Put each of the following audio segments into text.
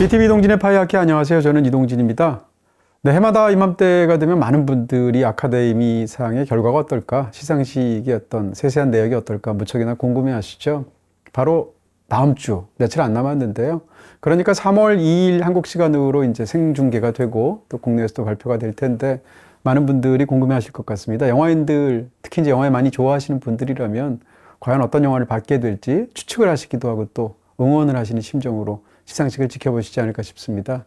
BTV 이동진의 파이하키 안녕하세요. 저는 이동진입니다. 네, 해마다 이맘때가 되면 많은 분들이 아카데미상의 결과가 어떨까, 시상식의 어떤 세세한 내역이 어떨까 무척이나 궁금해하시죠. 바로 다음 주 며칠 안 남았는데요. 그러니까 3월 2일 한국 시간으로 이제 생중계가 되고 또 국내에서도 발표가 될 텐데 많은 분들이 궁금해하실 것 같습니다. 영화인들, 특히 이제 영화를 많이 좋아하시는 분들이라면 과연 어떤 영화를 받게 될지 추측을 하시기도 하고 또 응원을 하시는 심정으로 시상식을 지켜보시지 않을까 싶습니다.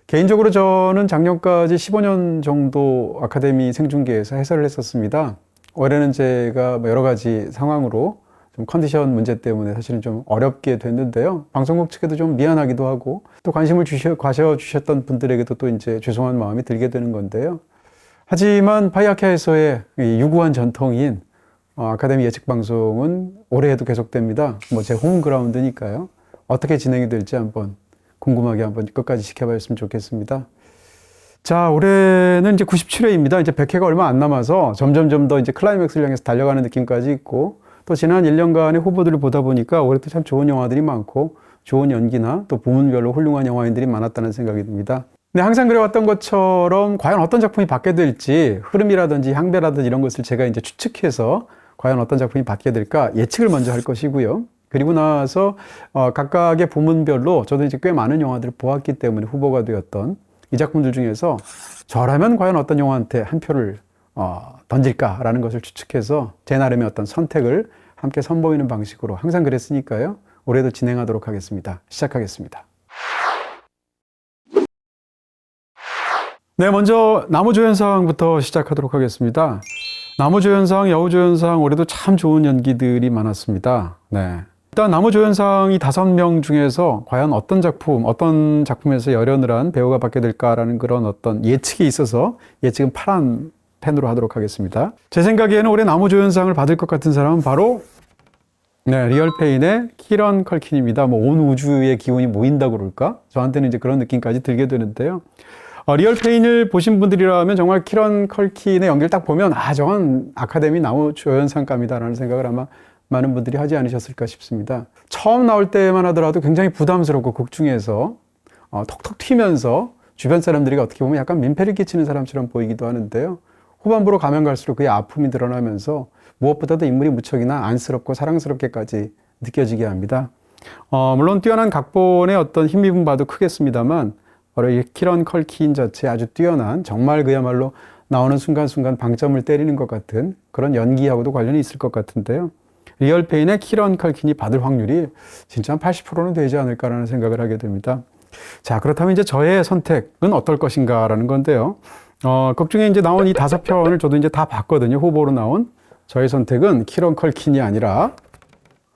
개인적으로 저는 작년까지 15년 정도 아카데미 생중계에서 해설을 했었습니다. 올해는 제가 여러 가지 상황으로 좀 컨디션 문제 때문에 사실은 좀 어렵게 됐는데요. 방송국 측에도 좀 미안하기도 하고 또 관심을 가져주셨던 분들에게도 또 이제 죄송한 마음이 들게 되는 건데요. 하지만 파이아키아에서의 유구한 전통인 아카데미 예측 방송은 올해에도 계속됩니다. 제 홈그라운드니까요. 어떻게 진행이 될지 한번 궁금하게 한번 끝까지 지켜봤으면 좋겠습니다. 자, 올해는 이제 97회입니다. 이제 100회가 얼마 안 남아서 점점 더 이제 클라이맥스를 향해서 달려가는 느낌까지 있고, 또 지난 1년간의 후보들을 보다 보니까 올해도 참 좋은 영화들이 많고, 좋은 연기나 또 부문별로 훌륭한 영화인들이 많았다는 생각이 듭니다. 근데 항상 그래왔던 것처럼 과연 어떤 작품이 받게 될지, 흐름이라든지 향배라든지 이런 것을 제가 이제 추측해서 과연 어떤 작품이 받게 될까 예측을 먼저 할 것이고요. 그리고 나서 각각의 부문별로 저도 이제 꽤 많은 영화들을 보았기 때문에 후보가 되었던 이 작품들 중에서 저라면 과연 어떤 영화한테 한 표를 던질까라는 것을 추측해서 제 나름의 어떤 선택을 함께 선보이는 방식으로 항상 그랬으니까요. 올해도 진행하도록 하겠습니다. 시작하겠습니다. 네, 먼저 남우조연상부터 시작하도록 하겠습니다. 남우조연상, 여우조연상 올해도 참 좋은 연기들이 많았습니다. 네. 일단 남우조연상이 5명 중에서 과연 어떤 작품에서 열연을 한 배우가 받게 될까라는 그런 어떤 예측이 있어서 예측은 파란 펜으로 하도록 하겠습니다. 제 생각에는 올해 남우조연상을 받을 것 같은 사람은 바로 리얼페인의 키런 컬킨입니다. 온 우주의 기운이 모인다고 그럴까? 저한테는 이제 그런 느낌까지 들게 되는데요. 리얼페인을 보신 분들이라면 정말 키런 컬킨의 연기를 딱 보면 저건 아카데미 남우조연상감이다라는 생각을 아마 많은 분들이 하지 않으셨을까 싶습니다. 처음 나올 때만 하더라도 굉장히 부담스럽고 극 중에서 톡톡 튀면서 주변 사람들이 어떻게 보면 약간 민폐를 끼치는 사람처럼 보이기도 하는데요. 후반부로 가면 갈수록 그의 아픔이 드러나면서 무엇보다도 인물이 무척이나 안쓰럽고 사랑스럽게까지 느껴지게 합니다. 물론 뛰어난 각본의 어떤 힘입은 바도 크겠습니다만 바로 이 키런 컬킨 자체의 아주 뛰어난, 정말 그야말로 나오는 순간순간 방점을 때리는 것 같은 그런 연기하고도 관련이 있을 것 같은데요. 리얼페인의 키런 컬킨이 받을 확률이 진짜 한 80%는 되지 않을까라는 생각을 하게 됩니다. 자, 그렇다면 이제 저의 선택은 어떨 것인가라는 건데요. 극 중에 이제 나온 이 5편을 저도 이제 다 봤거든요. 후보로 나온. 저의 선택은 키런 컬킨이 아니라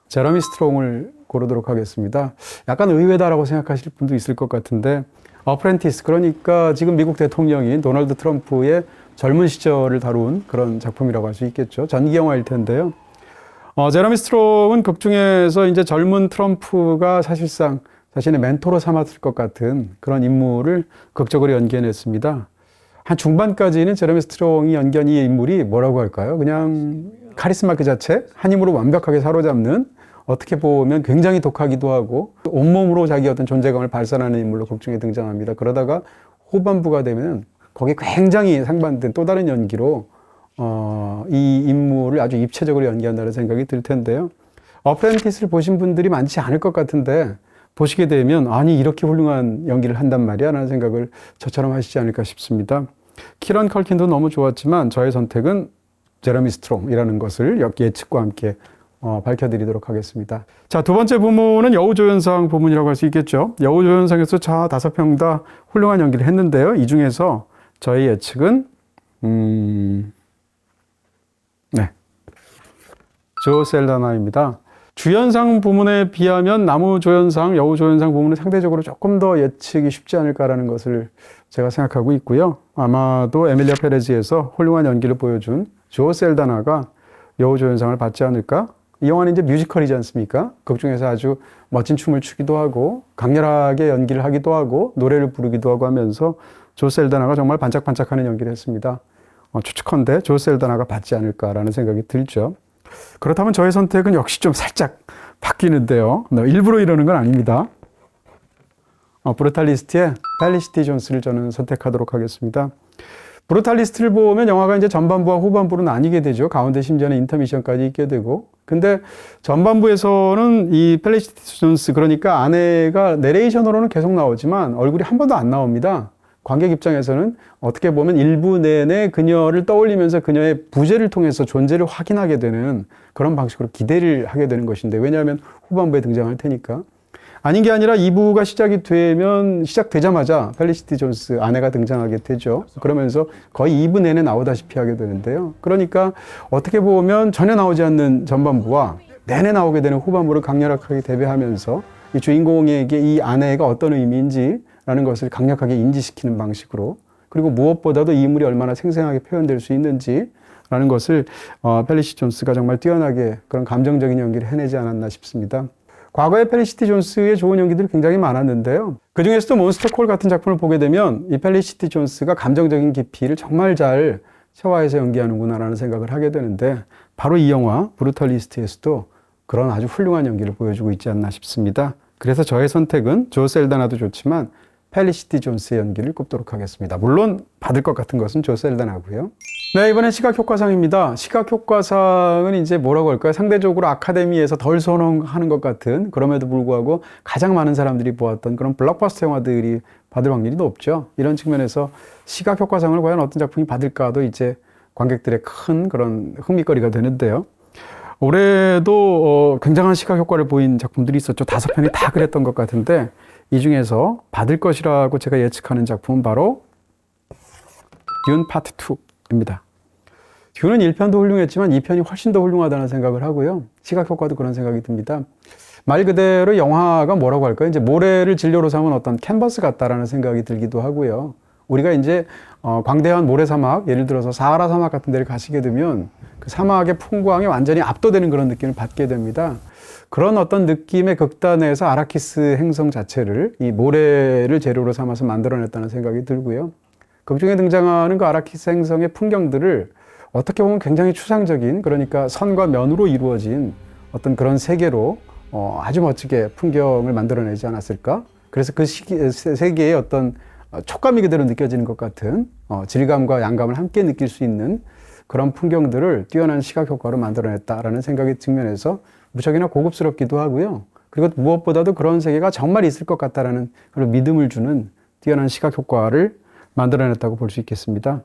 제러미 스트롱을 고르도록 하겠습니다. 약간 의외다라고 생각하실 분도 있을 것 같은데, 어프렌티스, 그러니까 지금 미국 대통령인 도널드 트럼프의 젊은 시절을 다룬 그런 작품이라고 할 수 있겠죠. 전기 영화일 텐데요. 제러미 스트롱은 극 중에서 이제 젊은 트럼프가 사실상 자신의 멘토로 삼았을 것 같은 그런 인물을 극적으로 연기해냈습니다. 한 중반까지는 제러미 스트롱이 연기한 이 인물이 뭐라고 할까요? 그냥 카리스마 그 자체, 한 힘으로 완벽하게 사로잡는, 어떻게 보면 굉장히 독하기도 하고 온몸으로 자기 어떤 존재감을 발산하는 인물로 극 중에 등장합니다. 그러다가 후반부가 되면 거기에 굉장히 상반된 또 다른 연기로 이 인물을 아주 입체적으로 연기한다는 생각이 들 텐데요. 어프렌티스를 보신 분들이 많지 않을 것 같은데 보시게 되면 이렇게 훌륭한 연기를 한단 말이야 라는 생각을 저처럼 하시지 않을까 싶습니다. 키런 컬킨도 너무 좋았지만 저의 선택은 제러미 스트롱이라는 것을 예측과 함께 밝혀드리도록 하겠습니다. 자, 두 번째 부문은 여우조연상 부문이라고 할 수 있겠죠. 여우조연상에서 5명 다 훌륭한 연기를 했는데요. 이 중에서 저의 예측은 조 셀다나입니다. 주연상 부문에 비하면 남우조연상, 여우조연상 부문은 상대적으로 조금 더 예측이 쉽지 않을까라는 것을 제가 생각하고 있고요. 아마도 에밀리아 페레즈에서 훌륭한 연기를 보여준 조 셀다나가 여우조연상을 받지 않을까? 이 영화는 이제 뮤지컬이지 않습니까? 극 중에서 아주 멋진 춤을 추기도 하고 강렬하게 연기를 하기도 하고 노래를 부르기도 하고 하면서 조 셀다나가 정말 반짝반짝하는 연기를 했습니다. 추측컨대 조 셀다나가 받지 않을까라는 생각이 들죠. 그렇다면 저의 선택은 역시 좀 살짝 바뀌는데요. 일부러 이러는 건 아닙니다. 브루탈리스트의 펠리시티 존스를 저는 선택하도록 하겠습니다. 브루탈리스트를 보면 영화가 이제 전반부와 후반부로 나뉘게 되죠. 가운데 심지어는 인터미션까지 있게 되고. 근데 전반부에서는 이 펠리시티 존스, 그러니까 아내가 내레이션으로는 계속 나오지만 얼굴이 한 번도 안 나옵니다. 관객 입장에서는 어떻게 보면 일부 내내 그녀를 떠올리면서 그녀의 부재를 통해서 존재를 확인하게 되는 그런 방식으로 기대를 하게 되는 것인데, 왜냐하면 후반부에 등장할 테니까. 아닌 게 아니라 2부가 시작되자마자 펠리시티 존스 아내가 등장하게 되죠. 그러면서 거의 2부 내내 나오다시피 하게 되는데요. 그러니까 어떻게 보면 전혀 나오지 않는 전반부와 내내 나오게 되는 후반부를 강렬하게 대비하면서 이 주인공에게 이 아내가 어떤 의미인지라는 것을 강력하게 인지시키는 방식으로, 그리고 무엇보다도 이 인물이 얼마나 생생하게 표현될 수 있는지라는 것을 펠리시티 존스가 정말 뛰어나게 그런 감정적인 연기를 해내지 않았나 싶습니다. 과거에 펠리시티 존스의 좋은 연기들이 굉장히 많았는데요. 그 중에서도 몬스터콜 같은 작품을 보게 되면 이 펠리시티 존스가 감정적인 깊이를 정말 잘 체화해서 연기하는구나라는 생각을 하게 되는데, 바로 이 영화 브루탈리스트에서도 그런 아주 훌륭한 연기를 보여주고 있지 않나 싶습니다. 그래서 저의 선택은 조 셀다나도 좋지만 펠리시티 존스의 연기를 꼽도록 하겠습니다. 물론 받을 것 같은 것은 조 셀다나고요. 네, 이번엔 시각효과상입니다. 시각효과상은 이제 뭐라고 할까요? 상대적으로 아카데미에서 덜 선호하는 것 같은, 그럼에도 불구하고 가장 많은 사람들이 보았던 그런 블록버스터 영화들이 받을 확률이 높죠. 이런 측면에서 시각효과상을 과연 어떤 작품이 받을까도 이제 관객들의 큰 그런 흥미거리가 되는데요. 올해도 굉장한 시각효과를 보인 작품들이 있었죠. 5편이 다 그랬던 것 같은데, 이 중에서 받을 것이라고 제가 예측하는 작품은 바로 듄 파트 2입니다. 듄은 1편도 훌륭했지만 2편이 훨씬 더 훌륭하다는 생각을 하고요. 시각효과도 그런 생각이 듭니다. 말 그대로 영화가 뭐라고 할까요? 이제 모래를 진료로 삼은 어떤 캔버스 같다라는 생각이 들기도 하고요. 우리가 이제 광대한 모래 사막, 예를 들어서 사하라 사막 같은 데를 가시게 되면 그 사막의 풍광에 완전히 압도되는 그런 느낌을 받게 됩니다. 그런 어떤 느낌의 극단에서 아라키스 행성 자체를 이 모래를 재료로 삼아서 만들어냈다는 생각이 들고요. 극중에 등장하는 그 아라키스 행성의 풍경들을 어떻게 보면 굉장히 추상적인, 그러니까 선과 면으로 이루어진 어떤 그런 세계로 아주 멋지게 풍경을 만들어내지 않았을까? 그래서 그 세계의 어떤 촉감이 그대로 느껴지는 것 같은 질감과 양감을 함께 느낄 수 있는 그런 풍경들을 뛰어난 시각효과로 만들어냈다라는 생각의 측면에서 무척이나 고급스럽기도 하고요. 그리고 무엇보다도 그런 세계가 정말 있을 것 같다라는 그런 믿음을 주는 뛰어난 시각효과를 만들어냈다고 볼 수 있겠습니다.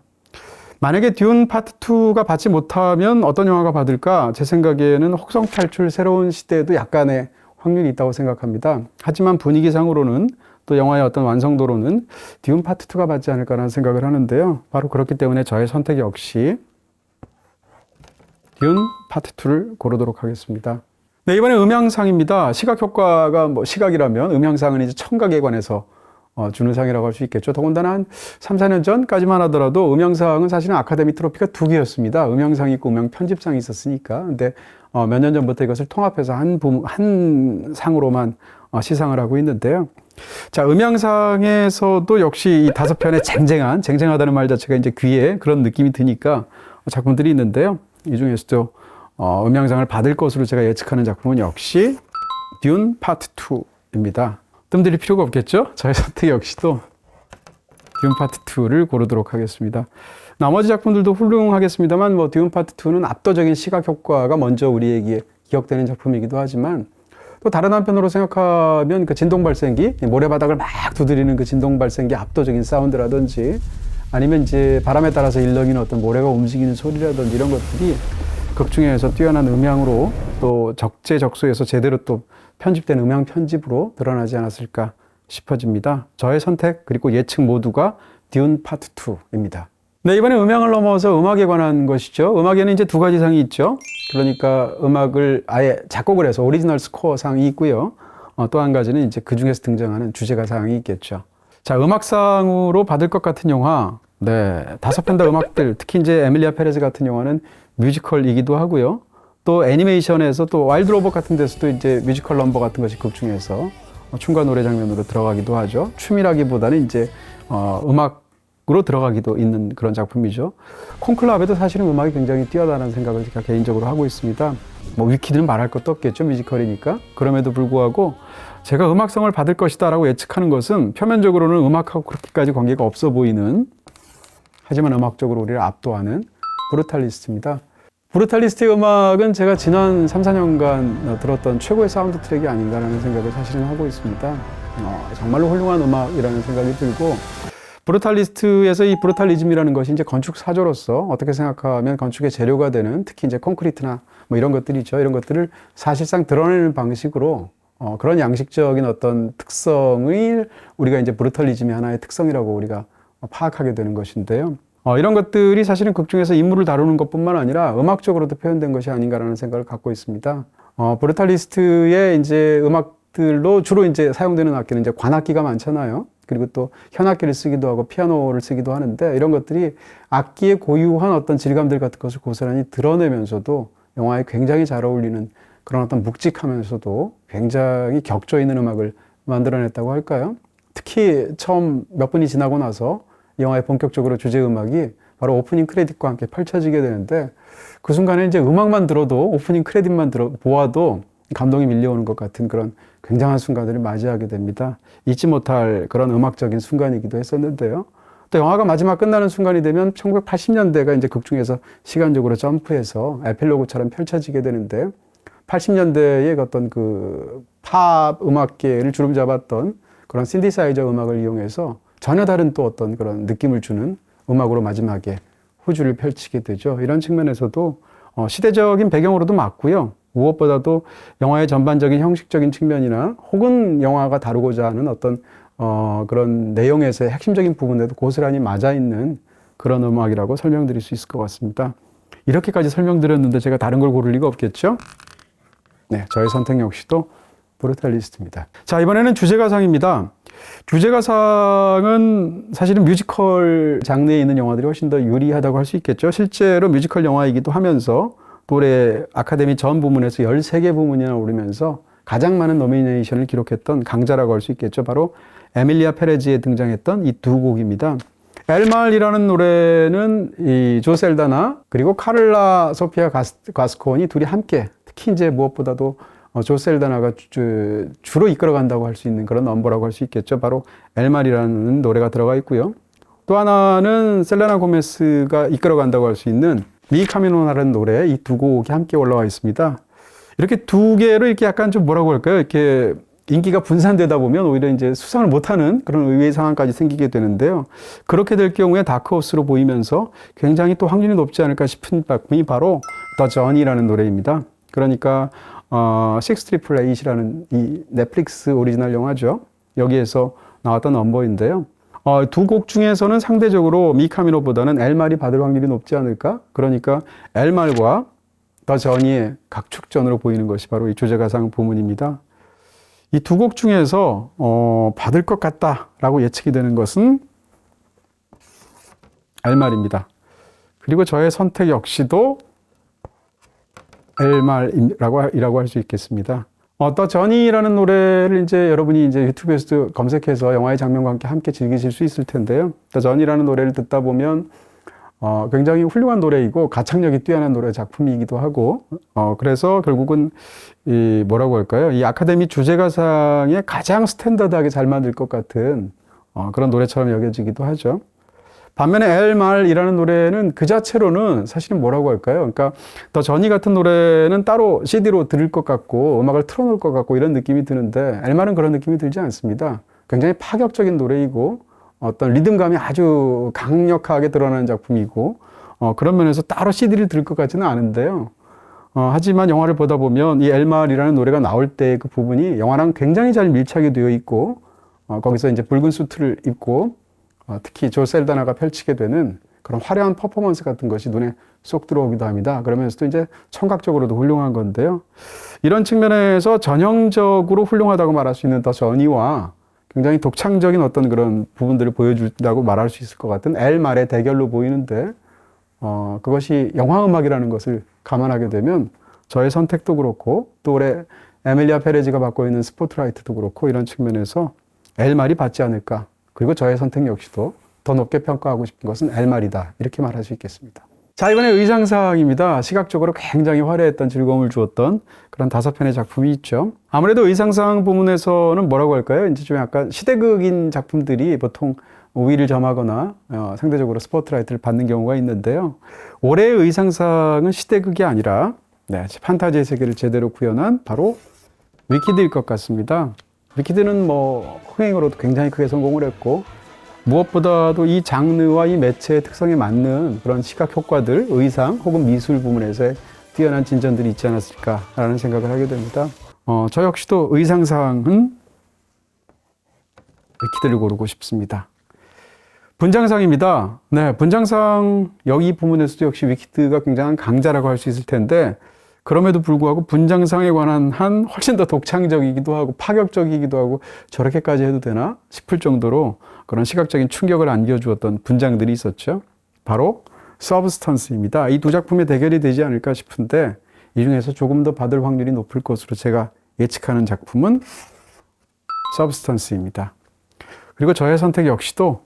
만약에 듄 파트 2가 받지 못하면 어떤 영화가 받을까? 제 생각에는 혹성 탈출 새로운 시대에도 약간의 확률이 있다고 생각합니다. 하지만 분위기상으로는 또 영화의 어떤 완성도로는 듄 파트 2가 받지 않을까라는 생각을 하는데요. 바로 그렇기 때문에 저의 선택 역시 듄 파트 2를 고르도록 하겠습니다. 네, 이번에 음향상입니다. 시각효과가 시각이라면 음향상은 이제 청각에 관해서 주는 상이라고 할 수 있겠죠. 더군다나 한 3, 4년 전까지만 하더라도 음향상은 사실은 아카데미 트로피가 2개였습니다. 음향상이 있고 음향 편집상이 있었으니까. 근데 몇 년 전부터 이것을 통합해서 한 상으로만 시상을 하고 있는데요. 자, 음향상에서도 역시 이 5편의 쟁쟁하다는 말 자체가 이제 귀에 그런 느낌이 드니까 작품들이 있는데요. 이 중에서도 음향상을 받을 것으로 제가 예측하는 작품은 역시 듄 파트 2입니다. 뜸들일 필요가 없겠죠? 저의 선택 역시도 듄 파트 2를 고르도록 하겠습니다. 나머지 작품들도 훌륭하겠습니다만 듄 파트 2는 압도적인 시각 효과가 먼저 우리에게 기억되는 작품이기도 하지만, 또 다른 한편으로 생각하면 그 진동 발생기, 모래바닥을 막 두드리는 그 진동 발생기 압도적인 사운드라든지, 아니면 이제 바람에 따라서 일렁이는 어떤 모래가 움직이는 소리라든지, 이런 것들이 극중에서 뛰어난 음향으로 또 적재적소에서 제대로 또 편집된 음향 편집으로 드러나지 않았을까 싶어집니다. 저의 선택 그리고 예측 모두가 듄 파트 2입니다. 네, 이번에 음향을 넘어서 음악에 관한 것이죠. 음악에는 이제 2가지 상이 있죠. 그러니까 음악을 아예 작곡을 해서 오리지널 스코어 상이 있고요. 또 한 가지는 이제 그 중에서 등장하는 주제가 상이 있겠죠. 자, 음악상으로 받을 것 같은 영화. 네, 5편 다 음악들, 특히 이제 에밀리아 페레즈 같은 영화는 뮤지컬이기도 하고요. 또 애니메이션에서 또 와일드 로봇 같은 데서도 이제 뮤지컬 넘버 같은 것이 극중에서 춤과 노래 장면으로 들어가기도 하죠. 춤이라기보다는 이제 음악 으로 들어가기도 있는 그런 작품이죠. 콘클라베도 사실은 음악이 굉장히 뛰어나다는 생각을 제가 개인적으로 하고 있습니다. 뭐 위키드는 말할 것도 없겠죠. 뮤지컬이니까. 그럼에도 불구하고 제가 음악성을 받을 것이다 라고 예측하는 것은 표면적으로는 음악하고 그렇게까지 관계가 없어 보이는, 하지만 음악적으로 우리를 압도하는 브루탈리스트입니다. 브루탈리스트의 음악은 제가 지난 3, 4년간 들었던 최고의 사운드 트랙이 아닌가라는 생각을 사실은 하고 있습니다. 정말로 훌륭한 음악이라는 생각이 들고, 브루탈리스트에서 이 브루탈리즘이라는 것이 이제 건축 사조로서 어떻게 생각하면 건축의 재료가 되는, 특히 이제 콘크리트나 뭐 이런 것들이죠. 이런 것들을 사실상 드러내는 방식으로 그런 양식적인 어떤 특성을 우리가 이제 브루탈리즘의 하나의 특성이라고 우리가 파악하게 되는 것인데요. 이런 것들이 사실은 극 중에서 인물을 다루는 것뿐만 아니라 음악적으로도 표현된 것이 아닌가라는 생각을 갖고 있습니다. 브루탈리스트의 이제 음악들로 주로 이제 사용되는 악기는 이제 관악기가 많잖아요. 그리고 또 현악기를 쓰기도 하고 피아노를 쓰기도 하는데, 이런 것들이 악기의 고유한 어떤 질감들 같은 것을 고스란히 드러내면서도 영화에 굉장히 잘 어울리는 그런 어떤 묵직하면서도 굉장히 격조 있는 음악을 만들어냈다고 할까요? 특히 처음 몇 분이 지나고 나서 영화의 본격적으로 주제 음악이 바로 오프닝 크레딧과 함께 펼쳐지게 되는데, 그 순간에 이제 음악만 들어도, 오프닝 크레딧만 보아도 감동이 밀려오는 것 같은 그런 굉장한 순간들을 맞이하게 됩니다. 잊지 못할 그런 음악적인 순간이기도 했었는데요. 또 영화가 마지막 끝나는 순간이 되면 1980년대가 이제 극 중에서 시간적으로 점프해서 에필로그처럼 펼쳐지게 되는데, 80년대의 어떤 그 팝 음악계를 주름 잡았던 그런 신디사이저 음악을 이용해서 전혀 다른 또 어떤 그런 느낌을 주는 음악으로 마지막에 후주를 펼치게 되죠. 이런 측면에서도 시대적인 배경으로도 맞고요. 무엇보다도 영화의 전반적인 형식적인 측면이나 혹은 영화가 다루고자 하는 어떤 그런 내용에서의 핵심적인 부분에도 고스란히 맞아 있는 그런 음악이라고 설명드릴 수 있을 것 같습니다. 이렇게까지 설명드렸는데 제가 다른 걸 고를 리가 없겠죠? 네, 저의 선택 역시도 브루탈리스트입니다. 자, 이번에는 주제가상입니다. 주제가상은 사실은 뮤지컬 장르에 있는 영화들이 훨씬 더 유리하다고 할 수 있겠죠. 실제로 뮤지컬 영화이기도 하면서 올해 아카데미 전 부문에서 13개 부문이나 오르면서 가장 많은 노미네이션을 기록했던 강자라고 할 수 있겠죠. 바로 에밀리아 페레즈에 등장했던 이 두 곡입니다. 엘말이라는 노래는 이 조셀다나 그리고 카를라 소피아 가스콘이 둘이 함께, 특히 이제 무엇보다도 조셀다나가 주로 이끌어간다고 할 수 있는 그런 넘버라고 할 수 있겠죠. 바로 엘말이라는 노래가 들어가 있고요. 또 하나는 셀레나 고메스가 이끌어간다고 할 수 있는 미 카미노라는 노래, 이 두 곡이 함께 올라와 있습니다. 이렇게 두 개로 이렇게 약간 좀 뭐라고 할까요? 이렇게 인기가 분산되다 보면 오히려 이제 수상을 못하는 그런 의외의 상황까지 생기게 되는데요. 그렇게 될 경우에 다크호스로 보이면서 굉장히 또 확률이 높지 않을까 싶은 작품이 바로 더 전이라는 노래입니다. 그러니까 식스 트리플 에잇이라는 이 넷플릭스 오리지널 영화죠. 여기에서 나왔던 넘버인데요. 두 곡 중에서는 상대적으로 미카미노보다는 엘말이 받을 확률이 높지 않을까? 그러니까 엘말과 더 전이의 각축전으로 보이는 것이 바로 이 주제가상 부문입니다. 이 두 곡 중에서 받을 것 같다라고 예측이 되는 것은 엘말입니다. 그리고 저의 선택 역시도 엘말이라고 할 수 있겠습니다. 더 전이라는 노래를 이제 여러분이 이제 유튜브에서도 검색해서 영화의 장면과 함께 즐기실 수 있을 텐데요. 더 전이라는 노래를 듣다 보면 굉장히 훌륭한 노래이고 가창력이 뛰어난 노래 작품이기도 하고, 그래서 결국은 이 뭐라고 할까요? 이 아카데미 주제가상에 가장 스탠다드하게 잘 만들 것 같은 그런 노래처럼 여겨지기도 하죠. 반면에 엘말이라는 노래는 그 자체로는 사실은 뭐라고 할까요? 그러니까 더 전이 같은 노래는 따로 CD로 들을 것 같고 음악을 틀어놓을 것 같고 이런 느낌이 드는데, 엘말은 그런 느낌이 들지 않습니다. 굉장히 파격적인 노래이고 어떤 리듬감이 아주 강력하게 드러나는 작품이고, 그런 면에서 따로 CD를 들을 것 같지는 않은데요. 하지만 영화를 보다 보면 이 엘말이라는 노래가 나올 때 그 부분이 영화랑 굉장히 잘 밀착이 되어 있고, 거기서 이제 붉은 수트를 입고 특히 조셀다나가 펼치게 되는 그런 화려한 퍼포먼스 같은 것이 눈에 쏙 들어오기도 합니다. 그러면서도 이제 청각적으로도 훌륭한 건데요. 이런 측면에서 전형적으로 훌륭하다고 말할 수 있는 더 전이와 굉장히 독창적인 어떤 그런 부분들을 보여준다고 말할 수 있을 것 같은 엘말의 대결로 보이는데, 그것이 영화음악이라는 것을 감안하게 되면 저의 선택도 그렇고 또 올해 에밀리아 페레즈가 받고 있는 스포트라이트도 그렇고 이런 측면에서 엘말이 받지 않을까. 그리고 저의 선택 역시도 더 높게 평가하고 싶은 것은 엘말이다. 이렇게 말할 수 있겠습니다. 자, 이번에 의상사항입니다. 시각적으로 굉장히 화려했던 즐거움을 주었던 그런 5편의 작품이 있죠. 아무래도 의상사항 부문에서는 뭐라고 할까요? 이제 좀 약간 시대극인 작품들이 보통 우위를 점하거나 상대적으로 스포트라이트를 받는 경우가 있는데요. 올해의 의상상은 시대극이 아니라 판타지의 세계를 제대로 구현한 바로 위키드일 것 같습니다. 위키드는 뭐 흥행으로도 굉장히 크게 성공을 했고 무엇보다도 이 장르와 이 매체의 특성에 맞는 그런 시각 효과들, 의상 혹은 미술 부문에서의 뛰어난 진전들이 있지 않았을까라는 생각을 하게 됩니다. 저 역시도 의상상은 위키드를 고르고 싶습니다. 분장상입니다. 네, 분장상 여기 부문에서도 역시 위키드가 굉장한 강자라고 할 수 있을 텐데 그럼에도 불구하고 분장상에 관한 한 훨씬 더 독창적이기도 하고 파격적이기도 하고 저렇게까지 해도 되나 싶을 정도로 그런 시각적인 충격을 안겨주었던 분장들이 있었죠. 바로 서브스턴스입니다. 이 두 작품의 대결이 되지 않을까 싶은데 이 중에서 조금 더 받을 확률이 높을 것으로 제가 예측하는 작품은 서브스턴스입니다. 그리고 저의 선택 역시도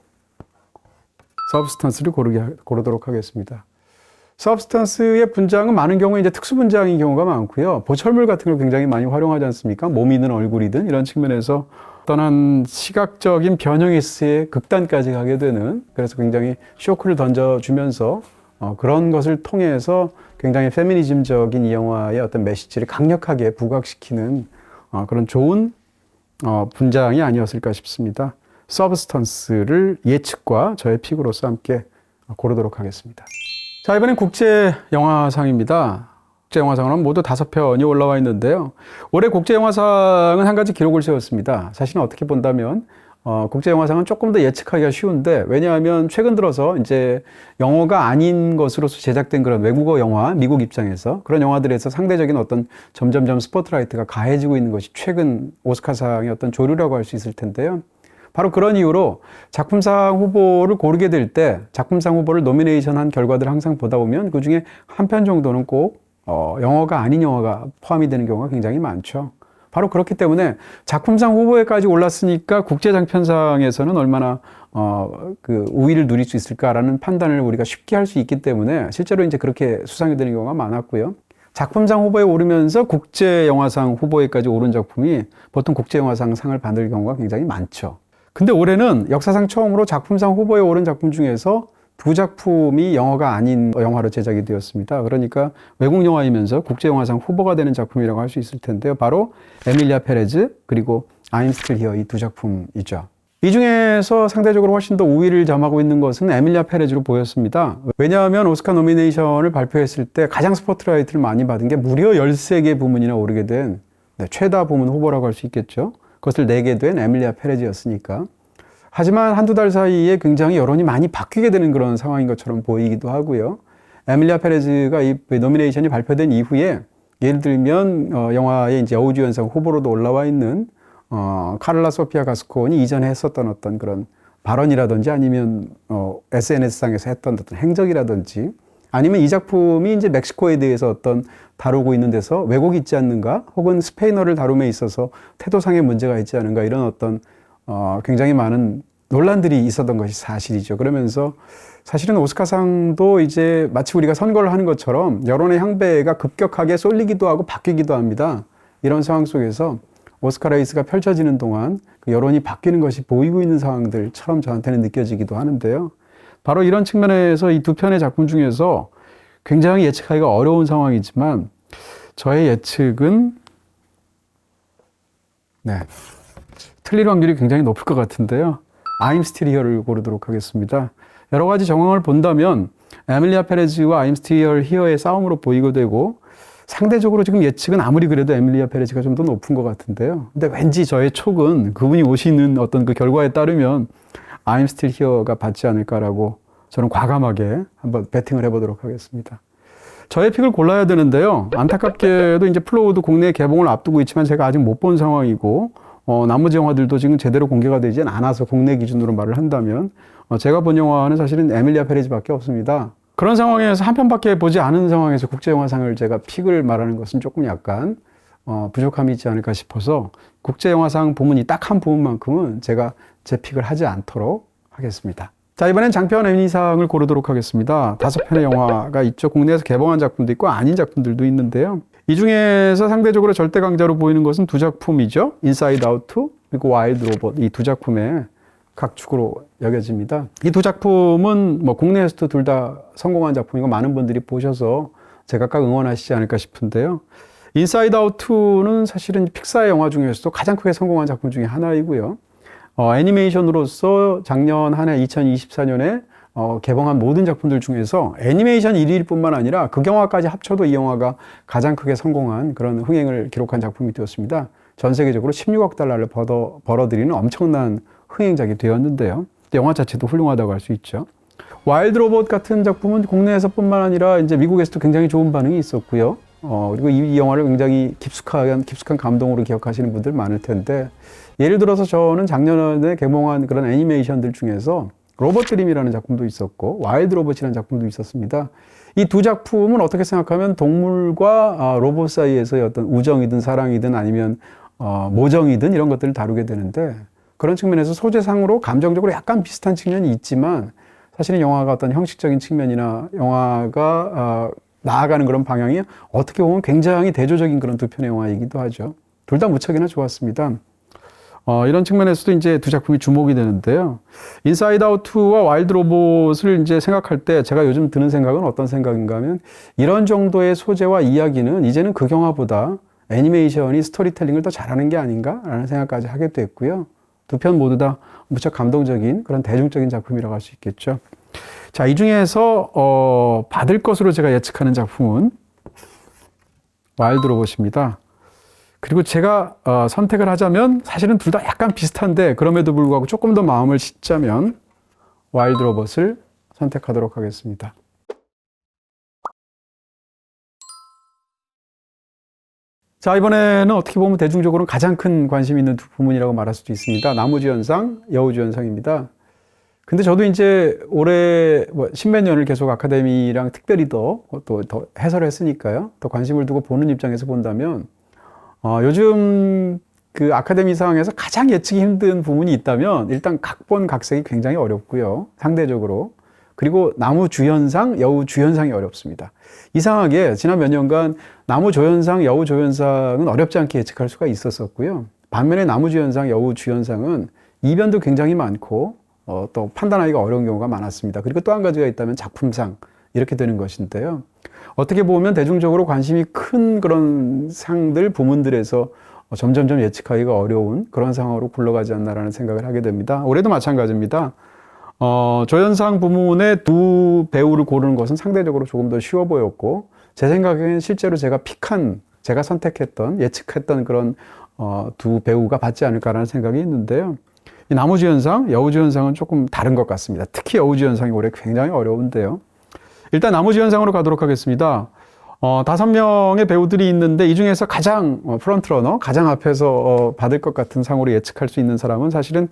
서브스턴스를 고르도록 하겠습니다. 서브스턴스의 분장은 많은 경우에 이제 특수 분장인 경우가 많고요. 보철물 같은 걸 굉장히 많이 활용하지 않습니까? 몸이든 얼굴이든 이런 측면에서 어떤 시각적인 변형에서의 극단까지 가게 되는 그래서 굉장히 쇼크를 던져주면서 그런 것을 통해서 굉장히 페미니즘적인 이 영화의 어떤 메시지를 강력하게 부각시키는 그런 좋은 분장이 아니었을까 싶습니다. 서브스턴스를 예측과 저의 픽으로서 함께 고르도록 하겠습니다. 자, 이번엔 국제영화상입니다. 국제영화상은 모두 5편이 올라와 있는데요. 올해 국제영화상은 한 가지 기록을 세웠습니다. 사실은 어떻게 본다면 국제영화상은 조금 더 예측하기가 쉬운데 왜냐하면 최근 들어서 이제 영어가 아닌 것으로서 제작된 그런 외국어 영화, 미국 입장에서 그런 영화들에서 상대적인 어떤 점점점 스포트라이트가 가해지고 있는 것이 최근 오스카상의 어떤 조류라고 할 수 있을 텐데요. 바로 그런 이유로 작품상 후보를 고르게 될 때 작품상 후보를 노미네이션한 결과들을 항상 보다 보면 그중에 한 편 정도는 꼭 영어가 아닌 영화가 포함이 되는 경우가 굉장히 많죠. 바로 그렇기 때문에 작품상 후보에까지 올랐으니까 국제장편상에서는 얼마나 그 우위를 누릴 수 있을까라는 판단을 우리가 쉽게 할 수 있기 때문에 실제로 이제 그렇게 수상이 되는 경우가 많았고요. 작품상 후보에 오르면서 국제영화상 후보에까지 오른 작품이 보통 국제영화상 상을 받을 경우가 굉장히 많죠. 근데 올해는 역사상 처음으로 작품상 후보에 오른 작품 중에서 2작품이 영어가 아닌 영화로 제작이 되었습니다. 그러니까 외국 영화이면서 국제영화상 후보가 되는 작품이라고 할 수 있을 텐데요. 바로 에밀리아 페레즈 그리고 I'm Still Here 이 2작품이죠. 이 중에서 상대적으로 훨씬 더 우위를 점하고 있는 것은 에밀리아 페레즈로 보였습니다. 왜냐하면 오스카 노미네이션을 발표했을 때 가장 스포트라이트를 많이 받은 게 무려 13개 부문이나 오르게 된 최다 부문 후보라고 할 수 있겠죠. 그것을 내게 된 에밀리아 페레즈였으니까. 하지만 한두 달 사이에 굉장히 여론이 많이 바뀌게 되는 그런 상황인 것처럼 보이기도 하고요. 에밀리아 페레즈가 이 노미네이션이 발표된 이후에 예를 들면 영화의 이제 여우주연상 후보로도 올라와 있는 카를라 소피아 가스콘이 이전에 했었던 어떤 그런 발언이라든지 아니면 SNS상에서 했던 어떤 행적이라든지 아니면 이 작품이 이제 멕시코에 대해서 어떤 다루고 있는 데서 왜곡이 있지 않는가 혹은 스페인어를 다룸에 있어서 태도상의 문제가 있지 않은가 이런 어떤 굉장히 많은 논란들이 있었던 것이 사실이죠. 그러면서 사실은 오스카상도 이제 마치 우리가 선거를 하는 것처럼 여론의 향배가 급격하게 쏠리기도 하고 바뀌기도 합니다. 이런 상황 속에서 오스카 레이스가 펼쳐지는 동안 그 여론이 바뀌는 것이 보이고 있는 상황들처럼 저한테는 느껴지기도 하는데요. 바로 이런 측면에서 이 2편의 작품 중에서 굉장히 예측하기가 어려운 상황이지만 저의 예측은 틀릴 확률이 굉장히 높을 것 같은데요. I'm Still Here를 고르도록 하겠습니다. 여러 가지 정황을 본다면 에밀리아 페레즈와 I'm Still Here의 싸움으로 보이고 되고 상대적으로 지금 예측은 아무리 그래도 에밀리아 페레즈가 좀 더 높은 것 같은데요. 근데 왠지 저의 촉은 그분이 오시는 어떤 그 결과에 따르면 I'm Still Here가 받지 않을까라고 저는 과감하게 한번 배팅을 해보도록 하겠습니다. 저의 픽을 골라야 되는데요. 안타깝게도 이제 플로우도 국내 개봉을 앞두고 있지만 제가 아직 못 본 상황이고 나머지 영화들도 지금 제대로 공개가 되지 않아서 국내 기준으로 말을 한다면 제가 본 영화는 사실은 에밀리아 페레즈밖에 없습니다. 그런 상황에서 한 편밖에 보지 않은 상황에서 국제영화상을 제가 픽을 말하는 것은 조금 약간 부족함이 있지 않을까 싶어서 국제영화상 부문이 딱 한 부문만큼은 제가 제 픽을 하지 않도록 하겠습니다. 자, 이번엔 장편 애니상을 고르도록 하겠습니다. 5편의 영화가 있죠. 국내에서 개봉한 작품도 있고 아닌 작품들도 있는데요. 이 중에서 상대적으로 절대 강자로 보이는 것은 두 작품이죠. 인사이드 아웃 2 그리고 와일드 로봇, 이 두 작품의 각축으로 여겨집니다. 이 두 작품은 뭐 국내에서도 둘 다 성공한 작품이고 많은 분들이 보셔서 제각각 응원하시지 않을까 싶은데요. 인사이드 아웃 2는 사실은 픽사의 영화 중에서도 가장 크게 성공한 작품 중에 하나이고요. 애니메이션으로서 작년 한 해 2024년에 개봉한 모든 작품들 중에서 애니메이션 1위일 뿐만 아니라 극영화까지 합쳐도 이 영화가 가장 크게 성공한 그런 흥행을 기록한 작품이 되었습니다. 전 세계적으로 16억 달러를 벌어들이는 엄청난 흥행작이 되었는데요. 영화 자체도 훌륭하다고 할 수 있죠. 와일드 로봇 같은 작품은 국내에서뿐만 아니라 이제 미국에서도 굉장히 좋은 반응이 있었고요. 그리고 이 영화를 굉장히 깊숙한 감동으로 기억하시는 분들 많을 텐데, 예를 들어서 저는 작년에 개봉한 그런 애니메이션들 중에서 로봇 드림이라는 작품도 있었고 와일드 로봇이라는 작품도 있었습니다. 이 두 작품은 어떻게 생각하면 동물과 로봇 사이에서의 어떤 우정이든 사랑이든 아니면 모정이든 이런 것들을 다루게 되는데, 그런 측면에서 소재상으로 감정적으로 약간 비슷한 측면이 있지만 사실은 영화가 어떤 형식적인 측면이나 영화가 나아가는 그런 방향이 어떻게 보면 굉장히 대조적인 그런 두 편의 영화이기도 하죠. 둘 다 무척이나 좋았습니다. 이런 측면에서도 이제 두 작품이 주목이 되는데요. 인사이드 아웃 2와 와일드 로봇을 이제 생각할 때 제가 요즘 드는 생각은 어떤 생각인가 하면, 이런 정도의 소재와 이야기는 이제는 극영화보다 애니메이션이 스토리텔링을 더 잘하는 게 아닌가라는 생각까지 하게 됐고요. 두 편 모두 다 무척 감동적인 그런 대중적인 작품이라고 할 수 있겠죠. 자, 이 중에서 받을 것으로 제가 예측하는 작품은 와일드 로봇입니다. 그리고 제가 선택을 하자면 사실은 둘 다 약간 비슷한데 그럼에도 불구하고 조금 더 마음을 씻자면 와일드 로봇을 선택하도록 하겠습니다. 자, 이번에는 어떻게 보면 대중적으로 가장 큰 관심 있는 두 부문이라고 말할 수도 있습니다. 나무주연상, 여우주연상입니다. 근데 저도 이제 올해 십몇 년을 계속 아카데미랑 특별히 더 해설을 했으니까요. 더 관심을 두고 보는 입장에서 본다면, 요즘 그 아카데미상에서 가장 예측이 힘든 부분이 있다면 일단 각본 각색이 굉장히 어렵고요. 상대적으로. 그리고 나무주연상, 여우주연상이 어렵습니다. 이상하게 지난 몇 년간 나무조연상, 여우조연상은 어렵지 않게 예측할 수가 있었었고요. 반면에 나무주연상, 여우주연상은 이변도 굉장히 많고 또 판단하기가 어려운 경우가 많았습니다. 그리고 또 한 가지가 있다면 작품상, 이렇게 되는 것인데요. 어떻게 보면 대중적으로 관심이 큰 그런 상들, 부문들에서 점점점 예측하기가 어려운 그런 상황으로 굴러가지 않나라는 생각을 하게 됩니다. 올해도 마찬가지입니다. 조연상 부문에 두 배우를 고르는 것은 상대적으로 조금 더 쉬워 보였고, 제 생각에는 실제로 제가 선택했던, 예측했던 그런 두 배우가 받지 않을까라는 생각이 있는데요. 이 나무주연상, 여우주연상은 조금 다른 것 같습니다. 특히 여우주연상이 올해 굉장히 어려운데요. 일단 나무주연상으로 가도록 하겠습니다. 5명의 배우들이 있는데 이 중에서 가장 프런트러너, 가장 앞에서 받을 것 같은 상으로 예측할 수 있는 사람은 사실은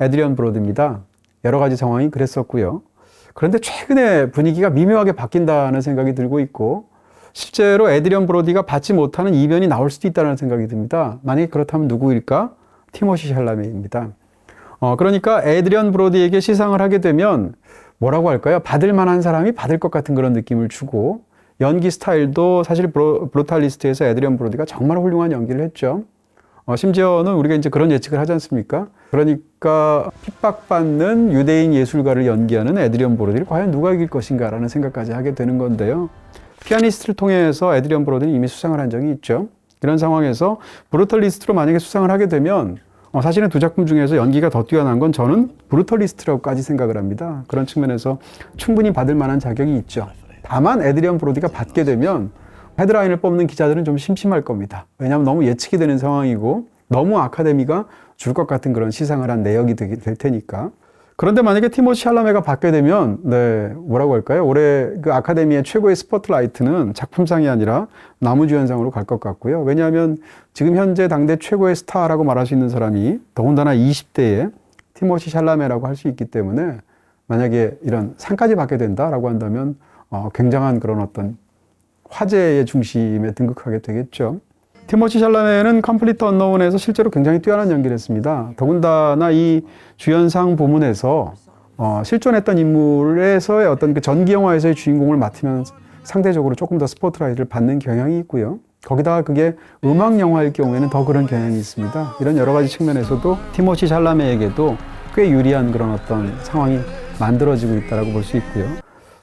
애드리언 브로드입니다. 여러 가지 상황이 그랬었고요. 그런데 최근에 분위기가 미묘하게 바뀐다는 생각이 들고 있고, 실제로 애드리언 브로디가 받지 못하는 이변이 나올 수도 있다는 생각이 듭니다. 만약에 그렇다면 누구일까? 티모시 샬라메입니다. 그러니까 애드리언 브로디에게 시상을 하게 되면 뭐라고 할까요? 받을 만한 사람이 받을 것 같은 그런 느낌을 주고, 연기 스타일도 사실 브루탈리스트에서 애드리언 브로디가 정말 훌륭한 연기를 했죠. 심지어는 우리가 이제 그런 예측을 하지 않습니까? 그러니까 핍박받는 유대인 예술가를 연기하는 애드리언 브로디를 과연 누가 이길 것인가라는 생각까지 하게 되는 건데요. 피아니스트를 통해서 애드리언 브로디는 이미 수상을 한 적이 있죠. 이런 상황에서 브루탈리스트로 만약에 수상을 하게 되면 사실은 두 작품 중에서 연기가 더 뛰어난 건 저는 브루탈리스트라고까지 생각을 합니다. 그런 측면에서 충분히 받을 만한 자격이 있죠. 다만 애드리언 브로디가 받게 되면 헤드라인을 뽑는 기자들은 좀 심심할 겁니다. 왜냐하면 너무 예측이 되는 상황이고 너무 아카데미가 줄 것 같은 그런 시상을 한 내역이 될 테니까. 그런데 만약에 티모시 샬라메가 받게 되면 뭐라고 할까요? 올해 그 아카데미의 최고의 스포트라이트는 작품상이 아니라 나무주연상으로 갈 것 같고요. 왜냐하면 지금 현재 당대 최고의 스타라고 말할 수 있는 사람이 더군다나 20대에 티모시 샬라메라고 할 수 있기 때문에 만약에 이런 상까지 받게 된다라고 한다면 굉장한 그런 어떤 화제의 중심에 등극하게 되겠죠. 티모시 샬라메는 컴플리트 언노운에서 실제로 굉장히 뛰어난 연기를 했습니다. 더군다나 이 주연상 부문에서 실존했던 인물에서의 어떤 그 전기 영화에서의 주인공을 맡으면 상대적으로 조금 더 스포트라이트를 받는 경향이 있고요. 거기다가 그게 음악 영화일 경우에는 더 그런 경향이 있습니다. 이런 여러 가지 측면에서도 티모시 샬라메에게도 꽤 유리한 그런 어떤 상황이 만들어지고 있다고 볼 수 있고요.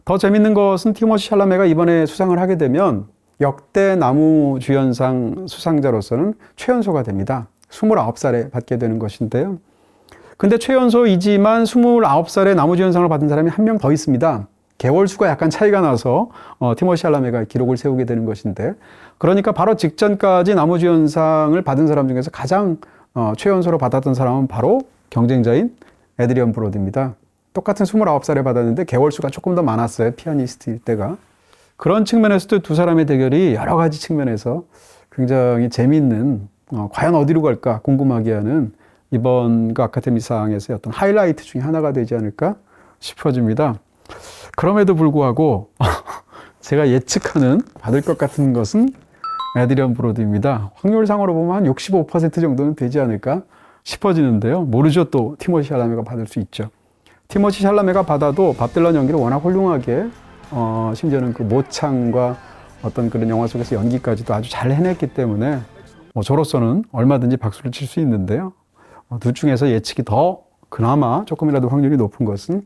더 재밌는 것은 티모시 샬라메가 이번에 수상을 하게 되면 역대 나무주연상 수상자로서는 최연소가 됩니다. 29살에 받게 되는 것인데요. 근데 최연소이지만 29살에 나무주연상을 받은 사람이 한 명 더 있습니다. 개월수가 약간 차이가 나서 티모시 샬라메가 기록을 세우게 되는 것인데, 그러니까 바로 직전까지 나무주연상을 받은 사람 중에서 가장 최연소로 받았던 사람은 바로 경쟁자인 에드리언 브로디입니다. 똑같은 29살에 받았는데 개월수가 조금 더 많았어요. 피아니스트일 때가. 그런 측면에서도 두 사람의 대결이 여러 가지 측면에서 굉장히 재미있는, 과연 어디로 갈까 궁금하게 하는 이번 그 아카데미상에서의 어떤 하이라이트 중에 하나가 되지 않을까 싶어집니다. 그럼에도 불구하고 제가 예측하는 받을 것 같은 것은 에드리언 브로디입니다. 확률상으로 보면 한 65% 정도는 되지 않을까 싶어지는데요. 모르죠. 또 티모시 샬라메가 받을 수 있죠. 티모시 샬라메가 받아도 밥 딜런 연기를 워낙 훌륭하게 심지어는 그 모창과 어떤 그런 영화 속에서 연기까지도 아주 잘 해냈기 때문에 저로서는 얼마든지 박수를 칠 수 있는데요. 둘 중에서 예측이 더 그나마 조금이라도 확률이 높은 것은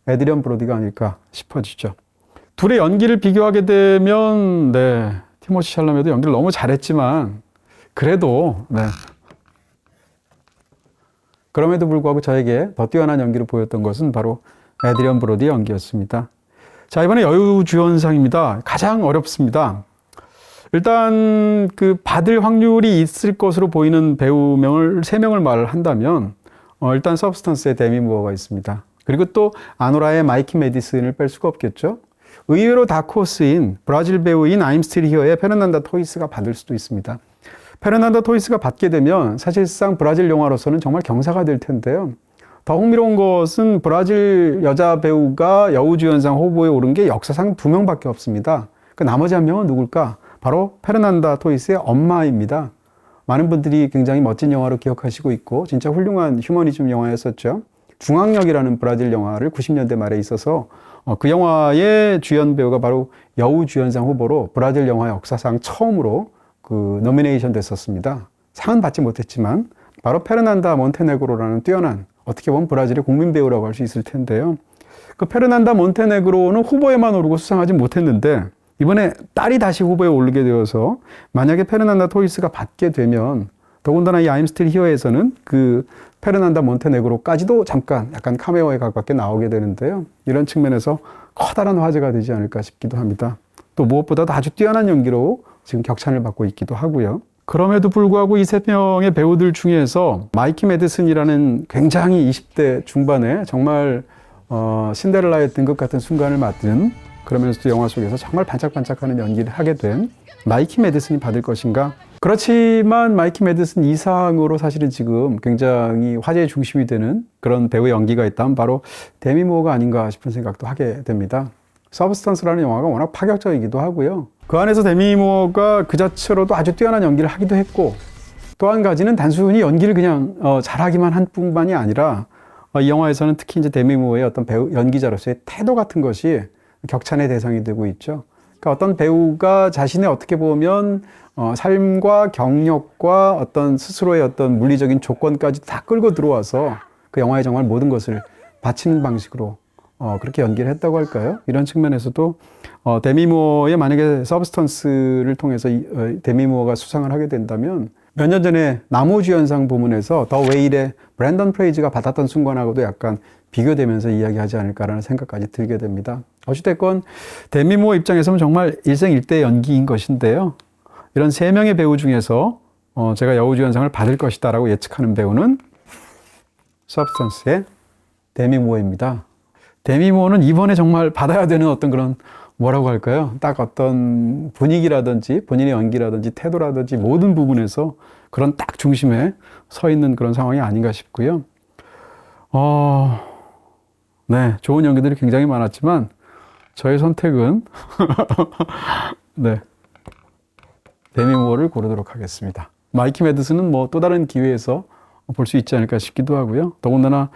에드리언 브로디가 아닐까 싶어지죠. 둘의 연기를 비교하게 되면 티모시 샬라메도 연기를 너무 잘했지만 그래도 그럼에도 불구하고 저에게 더 뛰어난 연기를 보였던 것은 바로 에드리언 브로디의 연기였습니다. 자, 이번에 여우주연상입니다. 가장 어렵습니다. 일단 그 받을 확률이 있을 것으로 보이는 배우명을 3명을 말을 한다면 일단 서브스턴스의 데미 무어가 있습니다. 그리고 또 아노라의 마이키 메디슨을 뺄 수가 없겠죠. 의외로 다크호스인 브라질 배우인 I'm Still Here의 페르난다 토이스가 받을 수도 있습니다. 페르난다 토이스가 받게 되면 사실상 브라질 영화로서는 정말 경사가 될 텐데요. 더 흥미로운 것은 브라질 여자 배우가 여우주연상 후보에 오른 게 역사상 2명밖에 없습니다. 그 나머지 한 명은 누굴까? 바로 페르난다 토이스의 엄마입니다. 많은 분들이 굉장히 멋진 영화로 기억하시고 있고 진짜 훌륭한 휴머니즘 영화였었죠. 중앙역이라는 브라질 영화를 90년대 말에 있어서 그 영화의 주연 배우가 바로 여우주연상 후보로 브라질 영화 역사상 처음으로 그 노미네이션 됐었습니다. 상은 받지 못했지만 바로 페르난다 몬테네그로라는 뛰어난, 어떻게 보면 브라질의 국민 배우라고 할 수 있을 텐데요. 그 페르난다 몬테네그로는 후보에만 오르고 수상하지 못했는데 이번에 딸이 다시 후보에 오르게 되어서 만약에 페르난다 토이스가 받게 되면 더군다나 이 I'm Still Here에서는 그 페르난다 몬테네그로까지도 잠깐 약간 카메오에 가깝게 나오게 되는데요. 이런 측면에서 커다란 화제가 되지 않을까 싶기도 합니다. 또 무엇보다도 아주 뛰어난 연기로 지금 격찬을 받고 있기도 하고요. 그럼에도 불구하고 이 3명의 배우들 중에서 마이키 메디슨이라는 굉장히 20대 중반에 정말 신데렐라의 등극 같은 순간을 맡은, 그러면서도 영화 속에서 정말 반짝반짝하는 연기를 하게 된 마이키 메디슨이 받을 것인가? 그렇지만 마이키 메디슨 이상으로 사실은 지금 굉장히 화제의 중심이 되는 그런 배우의 연기가 있다면 바로 데미 무어가 아닌가 싶은 생각도 하게 됩니다. 서브스턴스라는 영화가 워낙 파격적이기도 하고요. 그 안에서 데미 무어가 그 자체로도 아주 뛰어난 연기를 하기도 했고, 또 한 가지는 단순히 연기를 그냥 잘하기만 한 뿐만이 아니라 이 영화에서는 특히 이제 데미 무어의 어떤 배우 연기자로서의 태도 같은 것이 격찬의 대상이 되고 있죠. 그러니까 어떤 배우가 자신의 어떻게 보면 삶과 경력과 어떤 스스로의 어떤 물리적인 조건까지 다 끌고 들어와서 그 영화에 정말 모든 것을 바치는 방식으로 그렇게 연기를 했다고 할까요? 이런 측면에서도 데미 무어의 만약에 서브스턴스를 통해서 데미 무어가 수상을 하게 된다면 몇 년 전에 나무주연상 부문에서 더 웨일의 브랜던 프레이즈가 받았던 순간하고도 약간 비교되면서 이야기하지 않을까라는 생각까지 들게 됩니다. 어찌됐건 데미 무어 입장에서는 정말 일생일대 연기인 것인데요. 이런 3명의 배우 중에서 제가 여우주연상을 받을 것이다라고 예측하는 배우는 서브스턴스의 데미 무어입니다. 데미 무어는 이번에 정말 받아야 되는 어떤 그런 뭐라고 할까요? 딱 어떤 분위기라든지 본인의 연기라든지 태도라든지 모든 부분에서 그런 딱 중심에 서 있는 그런 상황이 아닌가 싶고요. 네, 좋은 연기들이 굉장히 많았지만 저의 선택은 네, 데미 무어를 고르도록 하겠습니다. 마이키 메디슨은 뭐 또 다른 기회에서 볼 수 있지 않을까 싶기도 하고요. 더군다나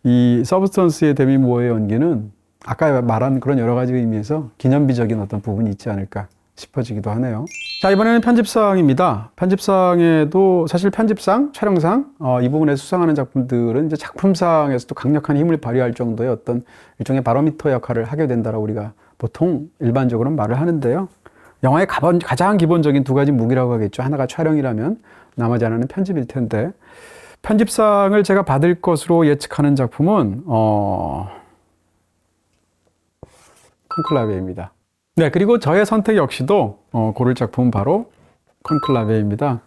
이 서브스턴스의 데미 무어의 연기는 아까 말한 그런 여러 가지 의미에서 기념비적인 어떤 부분이 있지 않을까 싶어지기도 하네요. 자, 이번에는 편집상입니다. 편집상에도 사실 편집상, 촬영상, 이 부분에 수상하는 작품들은 이제 작품상에서도 강력한 힘을 발휘할 정도의 어떤 일종의 바로미터 역할을 하게 된다라고 우리가 보통 일반적으로는 말을 하는데요. 영화의 가장 기본적인 두 가지 무기라고 하겠죠. 하나가 촬영이라면 나머지 하나는 편집일 텐데, 편집상을 제가 받을 것으로 예측하는 작품은 콘클라베입니다. 네, 그리고 저의 선택 역시도 고를 작품은 바로 콘클라베입니다.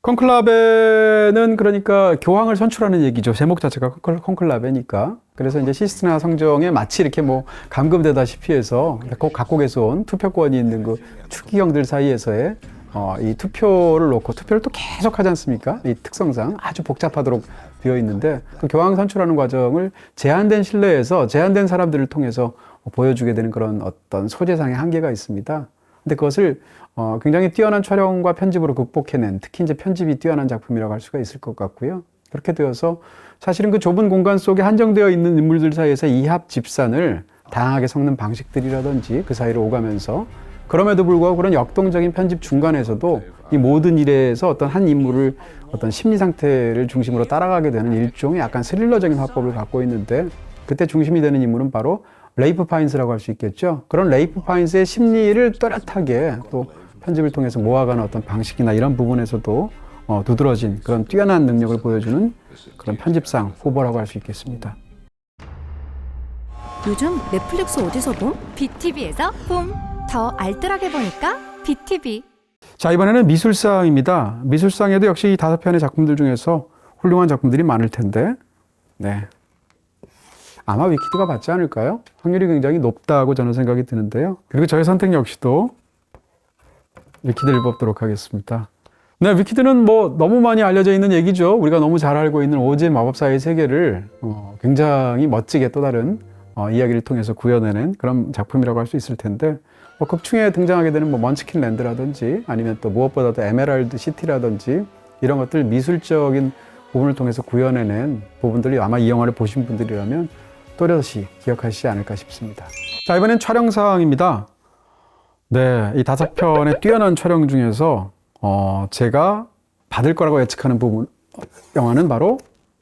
콘클라베는 그러니까 교황을 선출하는 얘기죠. 제목 자체가 콘클라베니까. 그래서 이제 시스티나 성정에 마치 이렇게 뭐 감금되다시피 해서 각국에서 온 투표권이 있는 그 추기경들 사이에서의 이 투표를 놓고 투표를 또 계속 하지 않습니까? 이 특성상 아주 복잡하도록 되어 있는데 그 교황 선출하는 과정을 제한된 실내에서 제한된 사람들을 통해서 보여주게 되는 그런 어떤 소재상의 한계가 있습니다. 근데 그것을 굉장히 뛰어난 촬영과 편집으로 극복해낸, 특히 이제 편집이 뛰어난 작품이라고 할 수가 있을 것 같고요. 그렇게 되어서 사실은 그 좁은 공간 속에 한정되어 있는 인물들 사이에서 이합 집산을 다양하게 섞는 방식들이라든지 그 사이를 오가면서 그럼에도 불구하고 그런 역동적인 편집 중간에서도 이 모든 일에서 어떤 한 인물을 어떤 심리 상태를 중심으로 따라가게 되는 일종의 약간 스릴러적인 화법을 갖고 있는데 그때 중심이 되는 인물은 바로 레이프 파인스라고 할 수 있겠죠. 그런 레이프 파인스의 심리를 또렷하게 또 편집을 통해서 모아가는 어떤 방식이나 이런 부분에서도 두드러진 그런 뛰어난 능력을 보여주는 그런 편집상 후보라고 할 수 있겠습니다. 요즘 넷플릭스 어디서 봄? BTV에서 봄! 더 알뜰하게 보니까 BTV. 자, 이번에는 미술상입니다. 미술상에도 역시 이 5편의 작품들 중에서 훌륭한 작품들이 많을 텐데, 네. 아마 위키드가 받지 않을까요? 확률이 굉장히 높다고 저는 생각이 드는데요. 그리고 저의 선택 역시도 위키드를 뽑도록 하겠습니다. 네, 위키드는 뭐 너무 많이 알려져 있는 얘기죠. 우리가 너무 잘 알고 있는 오즈의 마법사의 세계를 굉장히 멋지게 또 다른 이야기를 통해서 구현해낸 그런 작품이라고 할 수 있을 텐데, 뭐 극중에 등장하게 되는 뭐 먼치킨 랜드라든지 아니면 또 무엇보다도 에메랄드 시티라든지 이런 것들 미술적인 부분을 통해서 구현해낸 부분들이 아마 이 영화를 보신 분들이라면 또렷이 기억하시지 않을까 싶습니다. 자, 이번엔 촬영상입니다. 네, 이 5편의 뛰어난 촬영 중에서 제가 받을 거라고 예측하는 부분 영화는 바로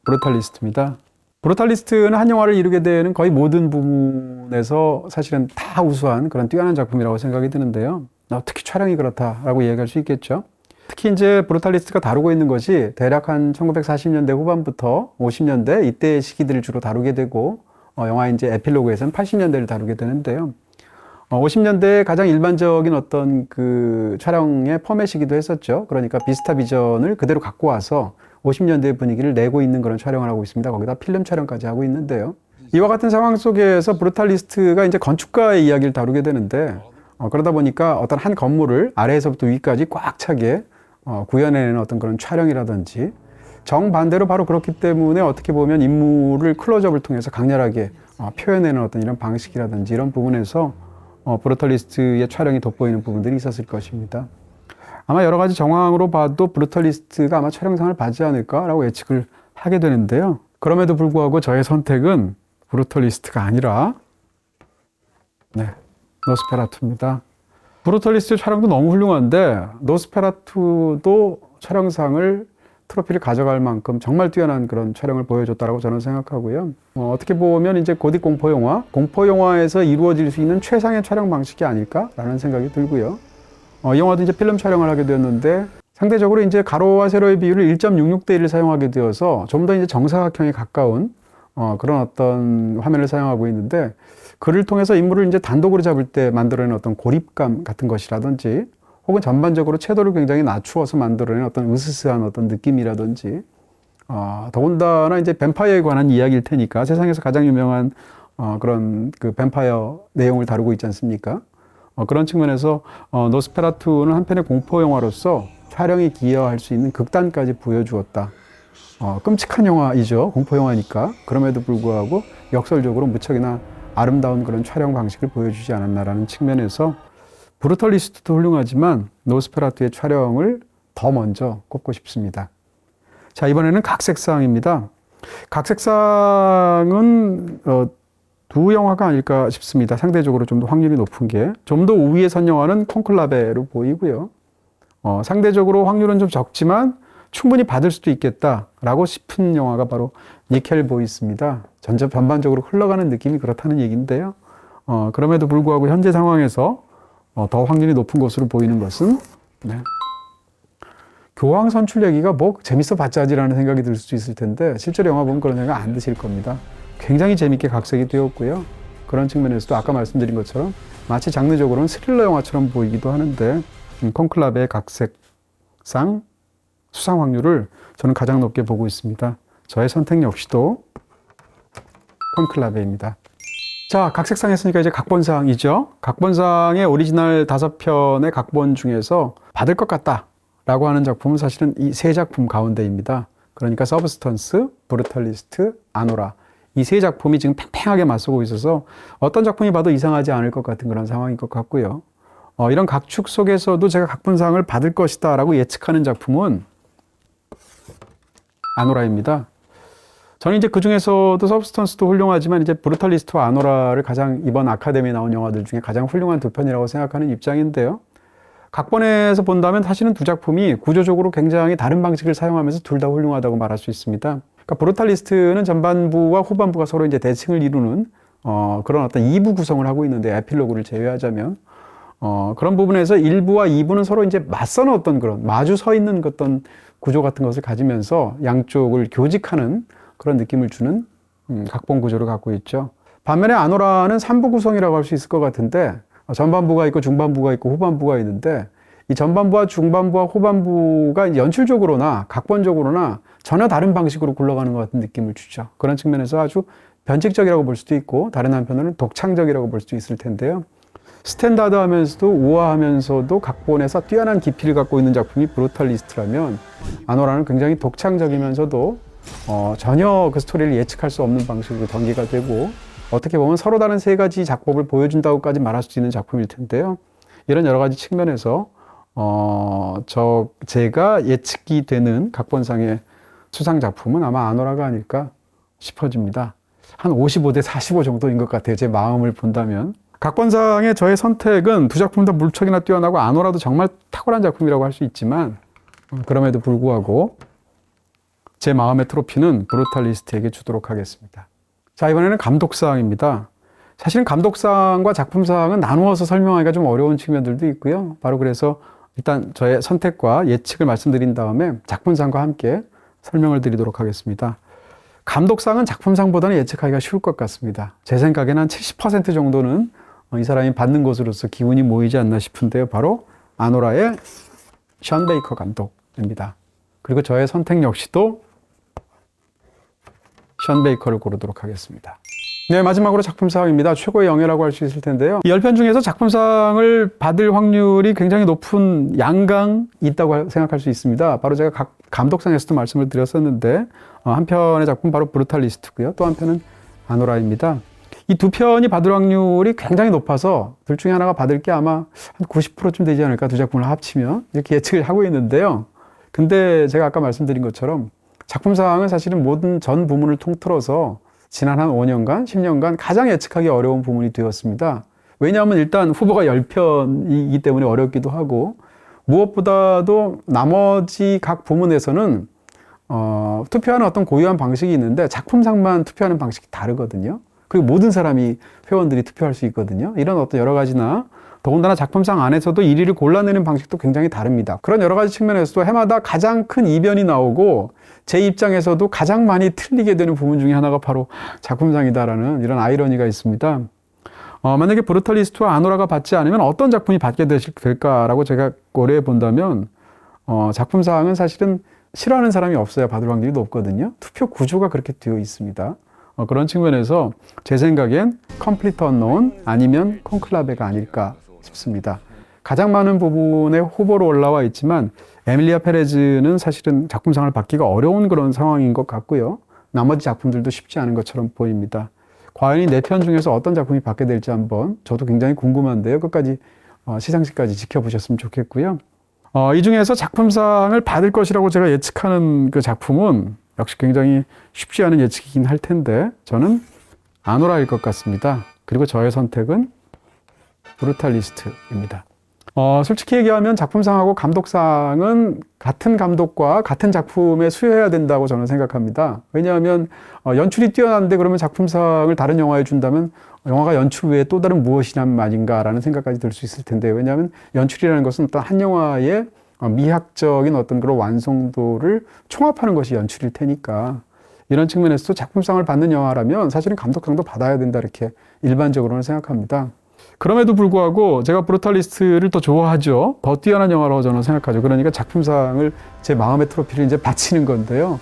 브루탈리스트입니다. 브루탈리스트는 한 영화를 이루게 되는 거의 모든 부분에서 사실은 다 우수한 그런 뛰어난 작품이라고 생각이 드는데요. 특히 촬영이 그렇다라고 이야기할 수 있겠죠. 특히 이제 브루탈리스트가 다루고 있는 것이 대략 한 1940년대 후반부터 50년대 이때의 시기들을 주로 다루게 되고 영화 이제 에필로그에서는 80년대를 다루게 되는데요. 50년대에 가장 일반적인 어떤 그 촬영의 포맷이기도 했었죠. 그러니까 비스타 비전을 그대로 갖고 와서 50년대의 분위기를 내고 있는 그런 촬영을 하고 있습니다. 거기다 필름 촬영까지 하고 있는데요. 이와 같은 상황 속에서 브루탈리스트가 이제 건축가의 이야기를 다루게 되는데 그러다 보니까 어떤 한 건물을 아래에서부터 위까지 꽉 차게 구현해내는 어떤 그런 촬영이라든지 정반대로 바로 그렇기 때문에 어떻게 보면 인물을 클로즈업을 통해서 강렬하게 표현해내는 어떤 이런 방식이라든지 이런 부분에서 브루탈리스트의 촬영이 돋보이는 부분들이 있었을 것입니다. 아마 여러 가지 정황으로 봐도 브루탈리스트가 아마 촬영상을 받지 않을까라고 예측을 하게 되는데요. 그럼에도 불구하고 저의 선택은 브루탈리스트가 아니라 노스페라투입니다. 브루탈리스트 촬영도 너무 훌륭한데 노스페라투도 촬영상을 트로피를 가져갈 만큼 정말 뛰어난 그런 촬영을 보여줬다라고 저는 생각하고요. 어떻게 보면 이제 고딕 공포 영화에서 이루어질 수 있는 최상의 촬영 방식이 아닐까라는 생각이 들고요. 이 영화도 이제 필름 촬영을 하게 되었는데 상대적으로 이제 가로와 세로의 비율을 1.66대 1을 사용하게 되어서 좀 더 이제 정사각형에 가까운 그런 어떤 화면을 사용하고 있는데 그를 통해서 인물을 이제 단독으로 잡을 때 만들어낸 어떤 고립감 같은 것이라든지 혹은 전반적으로 채도를 굉장히 낮추어서 만들어낸 어떤 으스스한 어떤 느낌이라든지 더군다나 이제 뱀파이어에 관한 이야기일 테니까 세상에서 가장 유명한 그런 그 뱀파이어 내용을 다루고 있지 않습니까? 그런 측면에서 노스페라투는 한편의 공포 영화로서 촬영이 기여할 수 있는 극단까지 보여주었다. 끔찍한 영화이죠. 공포 영화니까. 그럼에도 불구하고 역설적으로 무척이나 아름다운 그런 촬영 방식을 보여주지 않았나라는 측면에서 브루탈리스트도 훌륭하지만 노스페라투의 촬영을 더 먼저 꼽고 싶습니다. 자, 이번에는 각색상입니다. 각색상은 두 영화가 아닐까 싶습니다. 상대적으로 좀 더 확률이 높은 게. 좀 더 우위에 선 영화는 콘클라베로 보이고요. 상대적으로 확률은 좀 적지만 충분히 받을 수도 있겠다라고 싶은 영화가 바로 니켈 보이스입니다. 전반적으로 흘러가는 느낌이 그렇다는 얘기인데요. 그럼에도 불구하고 현재 상황에서 더 확률이 높은 것으로 보이는 것은 네. 교황 선출 얘기가 뭐 재밌어 봤자지라는 생각이 들 수도 있을 텐데 실제로 영화 보면 그런 생각 안 드실 겁니다. 굉장히 재밌게 각색이 되었고요. 그런 측면에서도 아까 말씀드린 것처럼 마치 장르적으로는 스릴러 영화처럼 보이기도 하는데 콘클라베의 각색상 수상 확률을 저는 가장 높게 보고 있습니다. 저의 선택 역시도 콘클라베입니다. 자, 각색상 했으니까 이제 각본상이죠. 각본상의 오리지널 5편의 각본 중에서 받을 것 같다라고 하는 작품은 사실은 이 세 작품 가운데입니다. 그러니까 서브스턴스, 브루탈리스트, 아노라. 이 세 작품이 지금 팽팽하게 맞서고 있어서 어떤 작품이 봐도 이상하지 않을 것 같은 그런 상황인 것 같고요. 이런 각축 속에서도 제가 각본상을 받을 것이다 라고 예측하는 작품은 아노라입니다. 저는 이제 그 중에서도 서브스턴스도 훌륭하지만 이제 브루탈리스트와 아노라를 가장 이번 아카데미에 나온 영화들 중에 가장 훌륭한 두 편이라고 생각하는 입장인데요. 각본에서 본다면 사실은 두 작품이 구조적으로 굉장히 다른 방식을 사용하면서 둘 다 훌륭하다고 말할 수 있습니다. 그러니까 브루탈리스트는 전반부와 후반부가 서로 이제 대칭을 이루는 그런 어떤 2부 구성을 하고 있는데 에필로그를 제외하자면 그런 부분에서 1부와 2부는 서로 이제 맞서는 어떤 그런 마주 서 있는 어떤 구조 같은 것을 가지면서 양쪽을 교직하는 그런 느낌을 주는 각본 구조를 갖고 있죠. 반면에 아노라는 3부 구성이라고 할 수 있을 것 같은데 전반부가 있고 중반부가 있고 후반부가 있는데 이 전반부와 중반부와 후반부가 연출적으로나 각본적으로나 전혀 다른 방식으로 굴러가는 것 같은 느낌을 주죠. 그런 측면에서 아주 변칙적이라고 볼 수도 있고 다른 한편으로는 독창적이라고 볼 수도 있을 텐데요. 스탠다드하면서도 우아하면서도 각본에서 뛰어난 깊이를 갖고 있는 작품이 브루탈리스트라면 아노라는 굉장히 독창적이면서도 전혀 그 스토리를 예측할 수 없는 방식으로 전개가 되고 어떻게 보면 서로 다른 세 가지 작법을 보여준다고까지 말할 수 있는 작품일 텐데요. 이런 여러 가지 측면에서 제가 예측이 되는 각본상의 수상 작품은 아마 아노라가 아닐까 싶어집니다. 한 55대 45 정도인 것 같아요. 제 마음을 본다면. 각본상의 저의 선택은 두 작품 다 물척이나 뛰어나고 아노라도 정말 탁월한 작품이라고 할 수 있지만 그럼에도 불구하고 제 마음의 트로피는 브루탈리스트에게 주도록 하겠습니다. 자, 이번에는 감독상입니다. 사실은 감독상과 작품상은 나누어서 설명하기가 좀 어려운 측면들도 있고요. 바로 그래서 일단 저의 선택과 예측을 말씀드린 다음에 작품상과 함께 설명을 드리도록 하겠습니다. 감독상은 작품상보다는 예측하기가 쉬울 것 같습니다. 제 생각에는 한 70% 정도는 이 사람이 받는 것으로서 기운이 모이지 않나 싶은데요. 바로 아노라의 션 베이커 감독입니다. 그리고 저의 선택 역시도 션 베이커를 고르도록 하겠습니다. 네, 마지막으로 작품상입니다. 최고의 영예라고 할 수 있을 텐데요. 이 10편 중에서 작품상을 받을 확률이 굉장히 높은 양강이 있다고 생각할 수 있습니다. 바로 제가 각 감독상에서도 말씀을 드렸었는데 한 편의 작품 바로 브루탈리스트고요. 또 한 편은 아노라입니다. 이 두 편이 받을 확률이 굉장히 높아서 둘 중에 하나가 받을 게 아마 한 90%쯤 되지 않을까, 두 작품을 합치면 이렇게 예측을 하고 있는데요. 근데 제가 아까 말씀드린 것처럼 작품상은 사실은 모든 전 부문을 통틀어서 지난 한 5년간, 10년간 가장 예측하기 어려운 부문이 되었습니다. 왜냐하면 일단 후보가 10편이기 때문에 어렵기도 하고 무엇보다도 나머지 각 부문에서는 투표하는 어떤 고유한 방식이 있는데 작품상만 투표하는 방식이 다르거든요. 그리고 모든 사람이 회원들이 투표할 수 있거든요. 이런 어떤 여러 가지나 더군다나 작품상 안에서도 1위를 골라내는 방식도 굉장히 다릅니다. 그런 여러 가지 측면에서도 해마다 가장 큰 이변이 나오고 제 입장에서도 가장 많이 틀리게 되는 부분 중에 하나가 바로 작품상이다라는 이런 아이러니가 있습니다. 만약에 브루탈리스트와 아노라가 받지 않으면 어떤 작품이 받게 될까라고 제가 고려해 본다면 작품상은 사실은 싫어하는 사람이 없어야 받을 확률이 높거든요. 투표 구조가 그렇게 되어 있습니다. 그런 측면에서 제 생각엔 컴플리트 언노운 아니면 콘클라베가 아닐까 싶습니다. 가장 많은 부분에 후보로 올라와 있지만 에밀리아 페레즈는 사실은 작품상을 받기가 어려운 그런 상황인 것 같고요. 나머지 작품들도 쉽지 않은 것처럼 보입니다. 과연 이 4편 중에서 어떤 작품이 받게 될지 한번 저도 굉장히 궁금한데요. 끝까지 시상식까지 지켜보셨으면 좋겠고요. 이 중에서 작품상을 받을 것이라고 제가 예측하는 그 작품은 역시 굉장히 쉽지 않은 예측이긴 할 텐데 저는 아노라일 것 같습니다. 그리고 저의 선택은 브루탈리스트입니다. 솔직히 얘기하면 작품상하고 감독상은 같은 감독과 같은 작품에 수여해야 된다고 저는 생각합니다. 왜냐하면 연출이 뛰어난데 그러면 작품상을 다른 영화에 준다면 영화가 연출 외에 또 다른 무엇이란 말인가라는 생각까지 들 수 있을 텐데요. 왜냐하면 연출이라는 것은 어떤 한 영화의 미학적인 어떤 그런 완성도를 총합하는 것이 연출일 테니까 이런 측면에서도 작품상을 받는 영화라면 사실은 감독상도 받아야 된다 이렇게 일반적으로는 생각합니다. 그럼에도 불구하고 제가 브루탈리스트를 더 좋아하죠. 더 뛰어난 영화라고 저는 생각하죠. 그러니까 작품상을 제 마음의 트로피를 이제 바치는 건데요.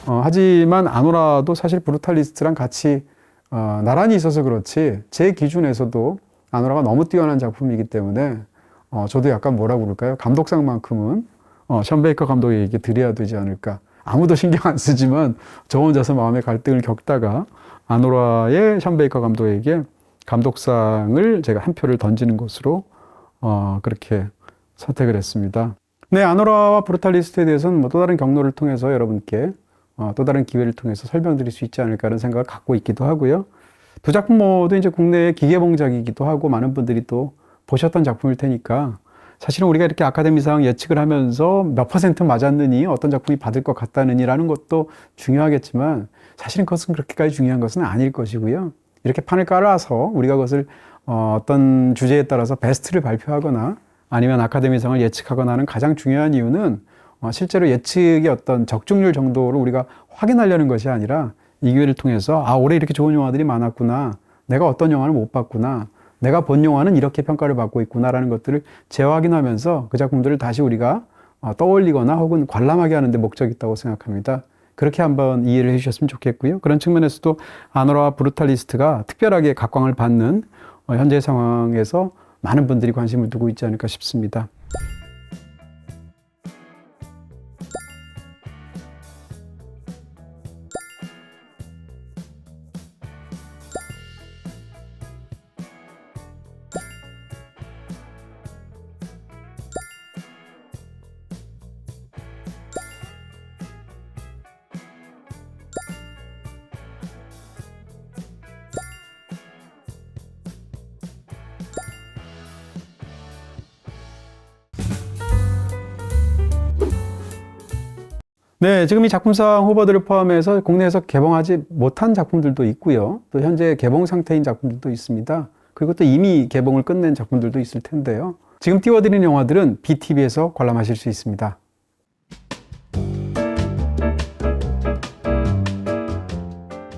하지만 아노라도 사실 브루탈리스트랑 같이 나란히 있어서 그렇지 제 기준에서도 아노라가 너무 뛰어난 작품이기 때문에 저도 약간 뭐라고 그럴까요? 감독상만큼은 션 베이커 감독에게 드려야 되지 않을까. 아무도 신경 안 쓰지만 저 혼자서 마음의 갈등을 겪다가 아노라의 션 베이커 감독에게 감독상을 제가 한 표를 던지는 것으로 그렇게 선택을 했습니다. 네, 아노라와 브루탈리스트에 대해서는 뭐 또 다른 경로를 통해서 여러분께 또 다른 기회를 통해서 설명드릴 수 있지 않을까 하는 생각을 갖고 있기도 하고요. 두 작품 모두 이제 국내의 기계봉작이기도 하고 많은 분들이 또 보셨던 작품일 테니까 사실은 우리가 이렇게 아카데미상 예측을 하면서 몇 퍼센트 맞았느니 어떤 작품이 받을 것 같다느니라는 것도 중요하겠지만 사실은 그것은 그렇게까지 중요한 것은 아닐 것이고요. 이렇게 판을 깔아서 우리가 그것을 어떤 주제에 따라서 베스트를 발표하거나 아니면 아카데미상을 예측하거나 하는 가장 중요한 이유는 실제로 예측의 어떤 적중률 정도를 우리가 확인하려는 것이 아니라 이 기회를 통해서 올해 이렇게 좋은 영화들이 많았구나. 내가 어떤 영화를 못 봤구나. 내가 본 영화는 이렇게 평가를 받고 있구나라는 것들을 재확인하면서 그 작품들을 다시 우리가 떠올리거나 혹은 관람하게 하는 데 목적이 있다고 생각합니다. 그렇게 한번 이해를 해주셨으면 좋겠고요. 그런 측면에서도 아노라와 브루탈리스트가 특별하게 각광을 받는 현재 상황에서 많은 분들이 관심을 두고 있지 않을까 싶습니다. 네, 지금 이 작품상 후보들을 포함해서 국내에서 개봉하지 못한 작품들도 있고요. 또 현재 개봉 상태인 작품들도 있습니다. 그리고 또 이미 개봉을 끝낸 작품들도 있을 텐데요. 지금 띄워드리는 영화들은 BTV에서 관람하실 수 있습니다.